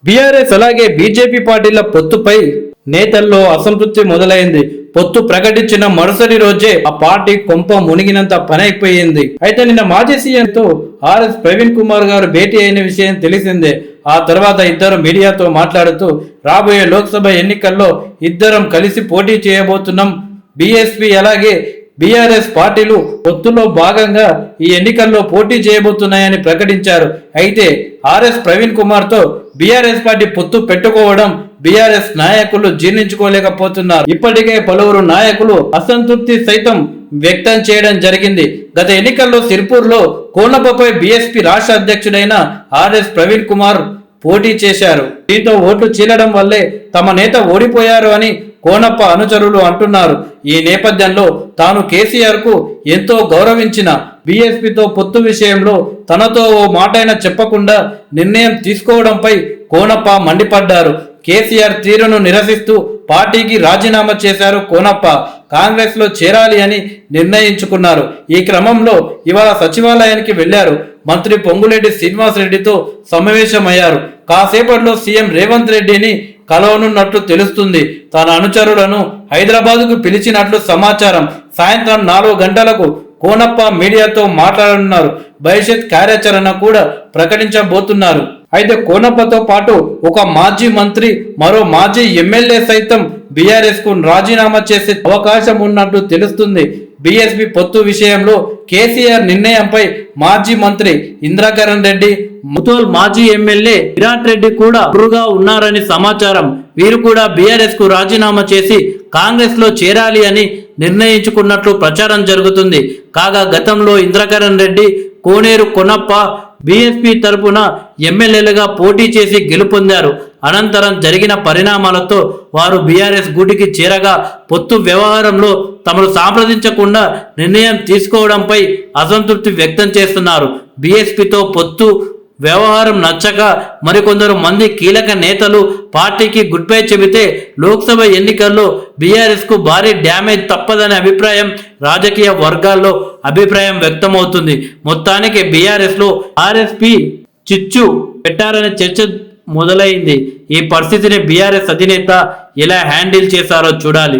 BRS అలాగే BJP పార్టీల పొత్తుపై నేతల్లో అసంతృప్తి మొదలైంది. పొత్తు ప్రకటించిన మరుసటి రోజే ఆ పార్టీ కొంప మునిగినంత పని అయిపోయింది. అయితే నిన్న మాజీ సీఎంతో ఆర్ఎస్ ప్రవీణ్ కుమార్ గారు భేటీ అయిన విషయం తెలిసిందే. ఆ తర్వాత ఇద్దరు మీడియాతో మాట్లాడుతూ రాబోయే లోక్సభ ఎన్నికల్లో ఇద్దరం కలిసి పోటీ చేయబోతున్నాం, బీఎస్పీ అలాగే బీఆర్ఎస్ పార్టీలు పొత్తులో భాగంగా ఈ ఎన్నికల్లో పోటీ చేయబోతున్నాయని ప్రకటించారు. అయితే ఆర్ఎస్ ప్రవీణ్ కుమార్ తో బీఆర్ఎస్ పార్టీ పొత్తు పెట్టుకోవడం బీఆర్ఎస్ నాయకులు జీర్ణించుకోలేకపోతున్నారు. ఇప్పటికే పలువురు నాయకులు అసంతృప్తి సైతం వ్యక్తం చేయడం జరిగింది. గత ఎన్నికల్లో సిర్పూర్ లో కోనప్పపై బీఎస్పీ రాష్ట్ర అధ్యక్షుడైన ఆర్ఎస్ ప్రవీణ్ కుమార్ పోటీ చేశారు. దీంతో ఓట్లు చీలడం వల్లే తమ నేత ఓడిపోయారు అని కోనప్ప అనుచరులు అంటున్నారు. ఈ నేపథ్యంలో తాను కేసీఆర్ కు ఎంతో గౌరవించిన బీఎస్పీతో పొత్తు విషయంలో తనతో ఓ మాటైనా చెప్పకుండా నిర్ణయం తీసుకోవడంపై కోనప్ప మండిపడ్డారు. కేసీఆర్ తీరును నిరసిస్తూ పార్టీకి రాజీనామా చేశారు కోనప్ప. కాంగ్రెస్ లో చేరాలి అని నిర్ణయించుకున్నారు. ఈ క్రమంలో ఇవాళ సచివాలయానికి వెళ్లారు. మంత్రి పొంగులేటి శ్రీనివాస్ రెడ్డితో సమావేశమయ్యారు. కాసేపట్లో సీఎం రేవంత్ రెడ్డిని కలవనున్నట్లు తెలుస్తుంది. తన అనుచరులను హైదరాబాద్కు పిలిచినట్లు సమాచారం. సాయంత్రం 4 గంటలకు కోనప్ప మీడియాతో మాట్లాడనున్నారు. భవిష్యత్ కార్యాచరణ కూడా ప్రకటించబోతున్నారు. అయితే కోనప్పతో పాటు ఒక మాజీ మంత్రి, మరో మాజీ ఎమ్మెల్యే సైతం బీఆర్ఎస్ కు రాజీనామా చేసే అవకాశం ఉన్నట్లు తెలుస్తుంది. బీఎస్పీ పొత్తు విషయంలో కేసీఆర్ నిర్ణయంపై మాజీ మంత్రి ఇంద్రకరణ్ రెడ్డి, ముతోల్ మాజీ ఎమ్మెల్యే విరాట్ రెడ్డి కూడా గురుగా ఉన్నారని సమాచారం. వీరు కూడా బీఆర్ఎస్ కు రాజీనామా చేసి కాంగ్రెస్ లో చేరాలి అని నిర్ణయించుకున్నట్లు ప్రచారం జరుగుతుంది. కాగా గతంలో ఇంద్రకరణ్ రెడ్డి, కోనేరు కొనప్ప బీఎస్పీ తరపున ఎమ్మెల్యేలుగా పోటీ చేసి గెలుపొందారు. అనంతరం జరిగిన పరిణామాలతో వారు బీఆర్ఎస్ గూటికి చేరగా పొత్తు వ్యవహారంలో తమను సంప్రదించకుండా నిర్ణయం తీసుకోవడంపై అసంతృప్తి వ్యక్తం చేస్తున్నారు. బీఎస్పీతో పొత్తు వ్యవహారం నచ్చక మరికొందరు మంది కీలక నేతలు పార్టీకి గుడ్ బై చెబితే లోక్సభ ఎన్నికల్లో బీఆర్ఎస్ కు భారీ డ్యామేజ్ తప్పదనే అభిప్రాయం రాజకీయ వర్గాల్లో అభిప్రాయం వ్యక్తమవుతుంది. మొత్తానికి బీఆర్ఎస్ లో ఆర్ఎస్పీ చిచ్చు పెట్టారనే చర్చ మొదలైంది. ఈ పరిస్థితిని బీఆర్ఎస్ అధినేత ఎలా హ్యాండిల్ చేశారో చూడాలి.